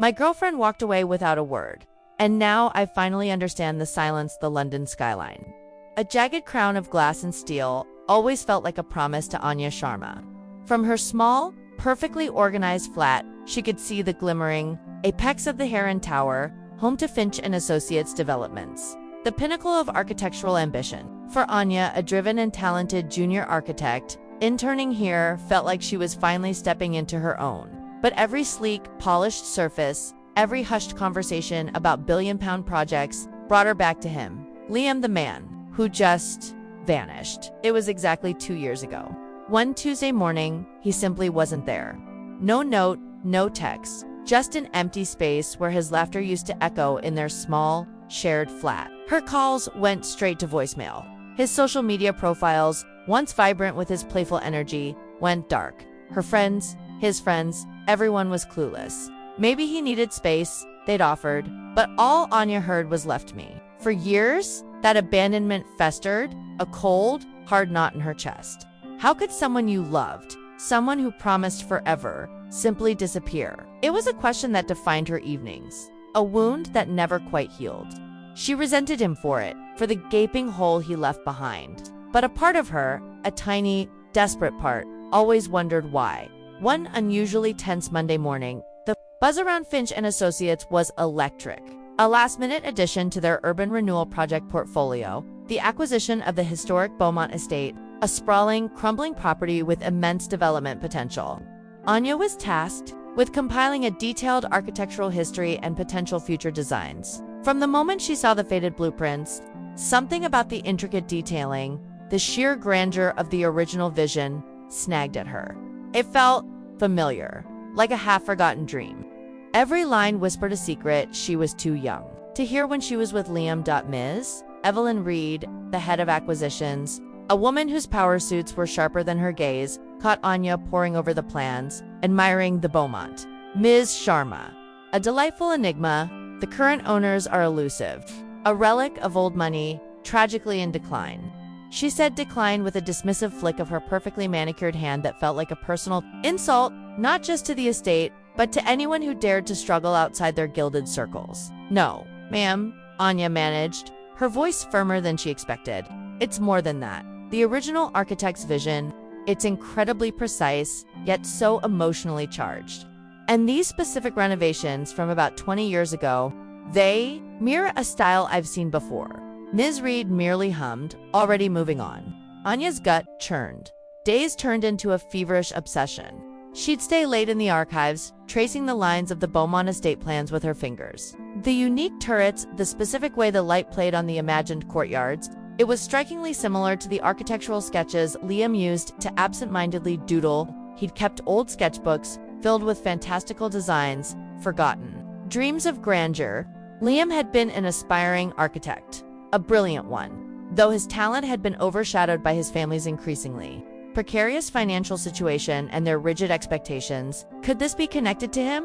My girlfriend walked away without a word. And now I finally understand the silence, the London skyline. A jagged crown of glass and steel always felt like a promise to Anya Sharma. From her small, perfectly organized flat, she could see the glimmering apex of the Heron Tower, home to Finch and Associates developments. The pinnacle of architectural ambition. For Anya, a driven and talented junior architect, interning here felt like she was finally stepping into her own. But every sleek, polished surface, every hushed conversation about billion-pound projects brought her back to him, Liam the man, who just vanished. It was exactly 2 years ago. One Tuesday morning, he simply wasn't there. No note, no text, just an empty space where his laughter used to echo in their small, shared flat. Her calls went straight to voicemail. His social media profiles, once vibrant with his playful energy, went dark. Her friends, his friends, everyone was clueless. Maybe he needed space, they'd offered, but all Anya heard was "left me." For years, that abandonment festered, a cold, hard knot in her chest. How could someone you loved, someone who promised forever, simply disappear? It was a question that defined her evenings, a wound that never quite healed. She resented him for it, for the gaping hole he left behind. But a part of her, a tiny, desperate part, always wondered why. One unusually tense Monday morning, the buzz around Finch and Associates was electric. A last-minute addition to their urban renewal project portfolio, the acquisition of the historic Beaumont estate, a sprawling, crumbling property with immense development potential. Anya was tasked with compiling a detailed architectural history and potential future designs. From the moment she saw the faded blueprints, something about the intricate detailing, the sheer grandeur of the original vision, snagged at her. It felt familiar, like a half-forgotten dream. Every line whispered a secret she was too young to hear when she was with Liam. Ms. Evelyn Reed, the head of acquisitions, a woman whose power suits were sharper than her gaze, caught Anya poring over the plans, admiring the Beaumont. Ms. Sharma, a delightful enigma, the current owners are elusive, a relic of old money, tragically in decline. She said decline with a dismissive flick of her perfectly manicured hand that felt like a personal insult, not just to the estate, but to anyone who dared to struggle outside their gilded circles. No, ma'am, Anya managed, her voice firmer than she expected. It's more than that. The original architect's vision, it's incredibly precise, yet so emotionally charged. And these specific renovations from about 20 years ago, they mirror a style I've seen before. Ms. Reed merely hummed, already moving on. Anya's gut churned. Days turned into a feverish obsession. She'd stay late in the archives, tracing the lines of the Beaumont estate plans with her fingers. The unique turrets, the specific way the light played on the imagined courtyards, it was strikingly similar to the architectural sketches Liam used to absent-mindedly doodle. He'd kept old sketchbooks filled with fantastical designs, forgotten. Dreams of grandeur. Liam had been an aspiring architect, a brilliant one, though his talent had been overshadowed by his family's increasingly precarious financial situation and their rigid expectations. Could this be connected to him?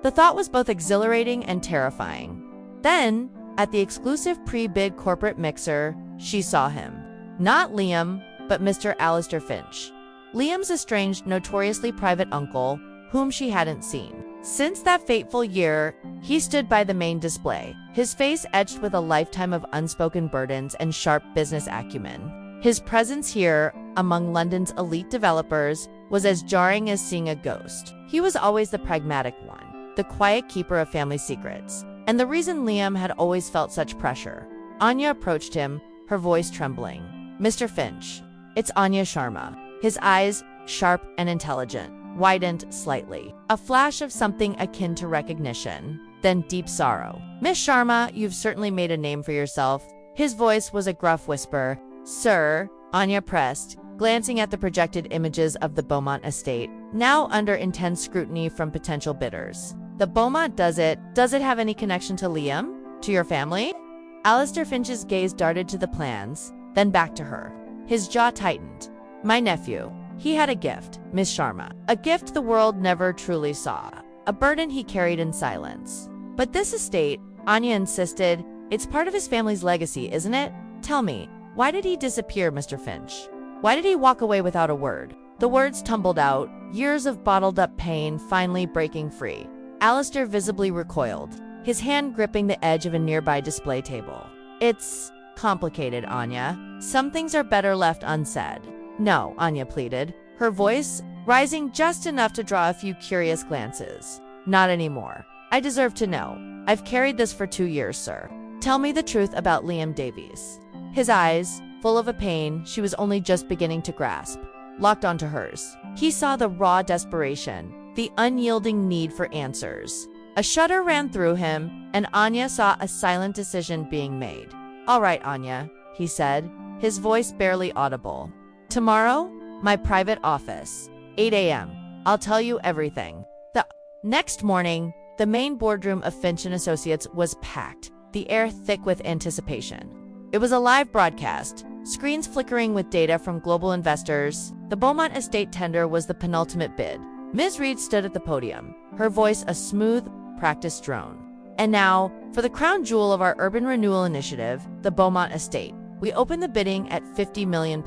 The thought was both exhilarating and terrifying. Then, at the exclusive pre-bid corporate mixer, she saw him. Not Liam, but Mr. Alistair Finch. Liam's estranged, notoriously private uncle, whom she hadn't seen. Since that fateful year, he stood by the main display, his face etched with a lifetime of unspoken burdens and sharp business acumen. His presence here, among London's elite developers, was as jarring as seeing a ghost. He was always the pragmatic one, the quiet keeper of family secrets, and the reason Liam had always felt such pressure. Anya approached him, her voice trembling. "Mr. Finch, it's Anya Sharma." His eyes, sharp and intelligent, widened slightly. A flash of something akin to recognition, then deep sorrow. "Miss Sharma, you've certainly made a name for yourself." His voice was a gruff whisper. "Sir," Anya pressed, glancing at the projected images of the Beaumont estate, now under intense scrutiny from potential bidders. "The Beaumont, does it have any connection to Liam? To your family?" Alistair Finch's gaze darted to the plans, then back to her. His jaw tightened. "My nephew. He had a gift, Miss Sharma. A gift the world never truly saw. A burden he carried in silence. But this estate," Anya insisted, "it's part of his family's legacy, isn't it? Tell me, why did he disappear, Mr. Finch? Why did he walk away without a word?" The words tumbled out, years of bottled-up pain finally breaking free. Alistair visibly recoiled, his hand gripping the edge of a nearby display table. It's complicated, Anya. Some things are better left unsaid. No, Anya pleaded, her voice rising just enough to draw a few curious glances. Not anymore. I deserve to know. I've carried this for 2 years, sir. Tell me the truth about Liam Davies. His eyes, full of a pain she was only just beginning to grasp, locked onto hers. He saw the raw desperation, the unyielding need for answers. A shudder ran through him, and Anya saw a silent decision being made. All right, Anya, he said, his voice barely audible. Tomorrow, my private office, 8 a.m. I'll tell you everything. The next morning, the main boardroom of Finch & Associates was packed, the air thick with anticipation. It was a live broadcast, screens flickering with data from global investors. The Beaumont estate tender was the penultimate bid. Ms. Reed stood at the podium, her voice a smooth, practiced drone. And now, for the crown jewel of our urban renewal initiative, the Beaumont estate, we opened the bidding at £50 million.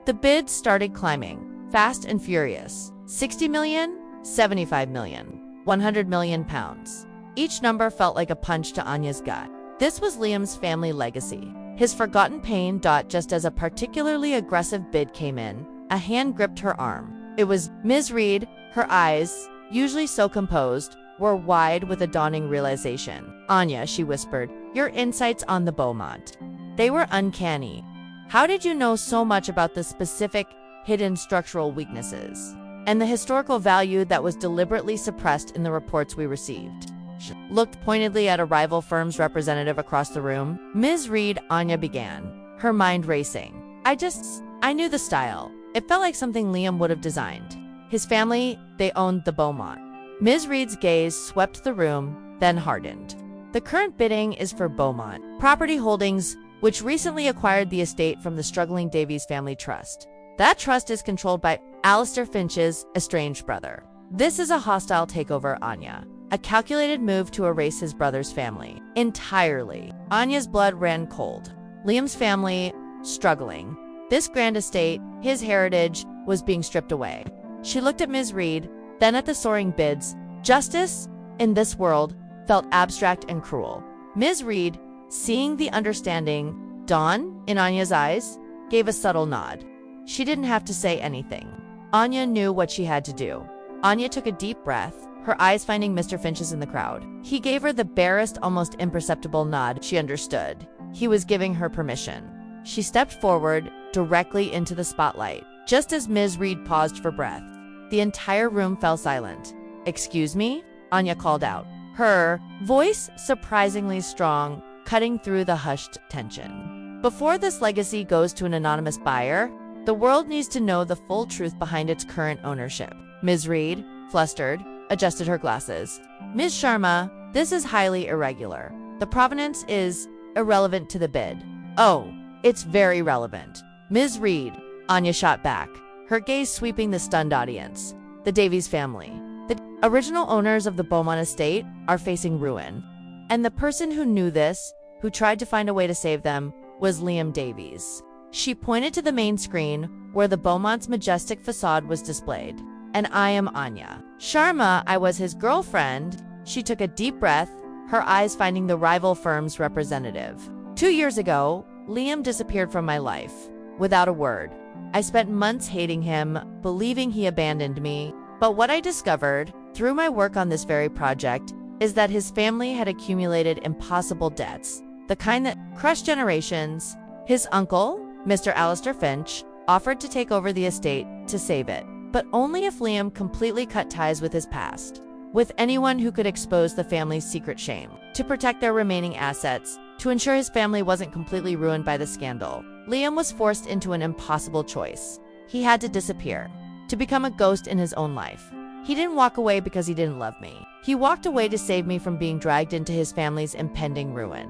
The bids started climbing, fast and furious. 60 million, 75 million, 100 million pounds. Each number felt like a punch to Anya's gut. This was Liam's family legacy, his forgotten pain. Just as a particularly aggressive bid came in, a hand gripped her arm. It was Ms. Reed. Her eyes, usually so composed, were wide with a dawning realization. Anya, she whispered, your insights on the Beaumont. They were uncanny. How did you know so much about the specific, hidden structural weaknesses and the historical value that was deliberately suppressed in the reports we received? She looked pointedly at a rival firm's representative across the room. Ms. Reed, Anya began, her mind racing. I knew the style. It felt like something Liam would have designed. His family, they owned the Beaumont. Ms. Reed's gaze swept the room, then hardened. The current bidding is for Beaumont Property Holdings, which recently acquired the estate from the struggling Davies Family Trust. That trust is controlled by Alistair Finch's estranged brother. This is a hostile takeover, Anya. A calculated move to erase his brother's family entirely. Anya's blood ran cold. Liam's family, struggling. This grand estate, his heritage, was being stripped away. She looked at Ms. Reed, then at the soaring bids. Justice, in this world, felt abstract and cruel. Ms. Reed, seeing the understanding dawn in Anya's eyes, gave a subtle nod. She didn't have to say anything. Anya knew what she had to do. Anya took a deep breath, her eyes finding Mr. Finch's in the crowd. He gave her the barest, almost imperceptible nod. She understood. He was giving her permission. She stepped forward, directly into the spotlight. Just as Ms. Reed paused for breath, the entire room fell silent. Excuse me? Anya called out, her voice surprisingly strong, cutting through the hushed tension. Before this legacy goes to an anonymous buyer, the world needs to know the full truth behind its current ownership. Ms. Reed, flustered, adjusted her glasses. Ms. Sharma, this is highly irregular. The provenance is irrelevant to the bid. Oh, it's very relevant. Ms. Reed, Anya shot back, her gaze sweeping the stunned audience. The Davies family, the original owners of the Beaumont estate, are facing ruin. And the person who knew this, who tried to find a way to save them, was Liam Davies. She pointed to the main screen, where the Beaumont's majestic facade was displayed. And I am Anya Sharma. I was his girlfriend. She took a deep breath, her eyes finding the rival firm's representative. 2 years ago, Liam disappeared from my life, without a word. I spent months hating him, believing he abandoned me. But what I discovered, through my work on this very project, is that his family had accumulated impossible debts, the kind that crushed generations. His uncle, Mr. Alistair Finch, offered to take over the estate to save it, but only if Liam completely cut ties with his past, with anyone who could expose the family's secret shame, to protect their remaining assets, to ensure his family wasn't completely ruined by the scandal. Liam was forced into an impossible choice. He had to disappear, to become a ghost in his own life. He didn't walk away because he didn't love me. He walked away to save me from being dragged into his family's impending ruin,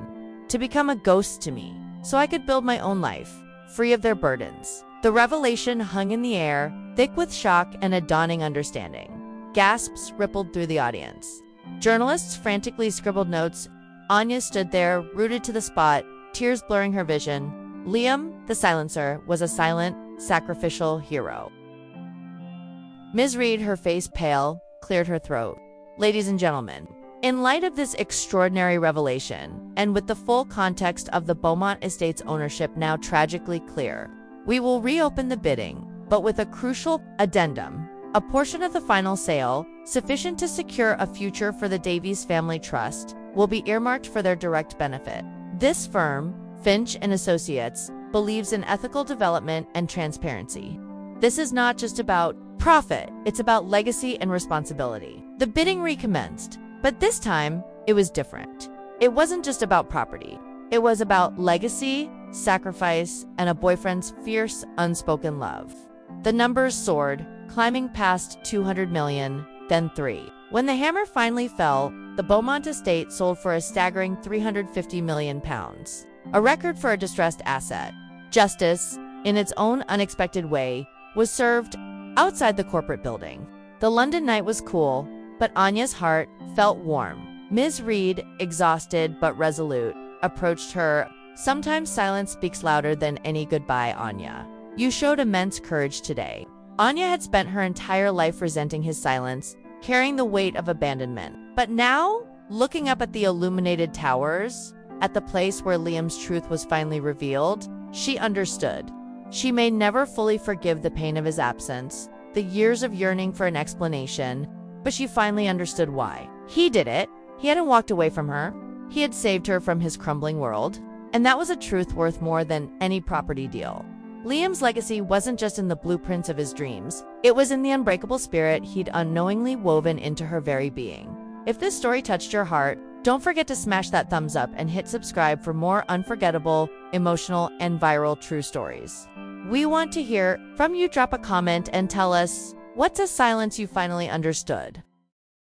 to become a ghost to me, so I could build my own life, free of their burdens. The revelation hung in the air, thick with shock and a dawning understanding. Gasps rippled through the audience. Journalists frantically scribbled notes. Anya stood there, rooted to the spot, tears blurring her vision. Liam, the silencer, was a silent, sacrificial hero. Ms. Reed, her face pale, cleared her throat. Ladies and gentlemen, in light of this extraordinary revelation, and with the full context of the Beaumont estate's ownership now tragically clear, we will reopen the bidding, but with a crucial addendum. A portion of the final sale, sufficient to secure a future for the Davies Family Trust, will be earmarked for their direct benefit. This firm, Finch and Associates, believes in ethical development and transparency. This is not just about profit, it's about legacy and responsibility. The bidding recommenced, but this time it was different. It wasn't just about property. It was about legacy, sacrifice, and a boyfriend's fierce, unspoken love. The numbers soared, climbing past 200 million, then 3. When the hammer finally fell, the Beaumont estate sold for a staggering £350 million, a record for a distressed asset. Justice, in its own unexpected way, was served outside the corporate building. The London night was cool, but Anya's heart felt warm. Ms. Reed, exhausted but resolute, approached her. Sometimes silence speaks louder than any goodbye, Anya. You showed immense courage today. Anya had spent her entire life resenting his silence, carrying the weight of abandonment. But now, looking up at the illuminated towers, at the place where Liam's truth was finally revealed, she understood. She may never fully forgive the pain of his absence, the years of yearning for an explanation, but she finally understood why. He did it. He hadn't walked away from her. He had saved her from his crumbling world, and that was a truth worth more than any property deal. Liam's legacy wasn't just in the blueprints of his dreams, it was in the unbreakable spirit he'd unknowingly woven into her very being. If this story touched your heart, don't forget to smash that thumbs up and hit subscribe for more unforgettable, emotional, and viral true stories. We want to hear from you. Drop a comment and tell us, what's a silence you finally understood?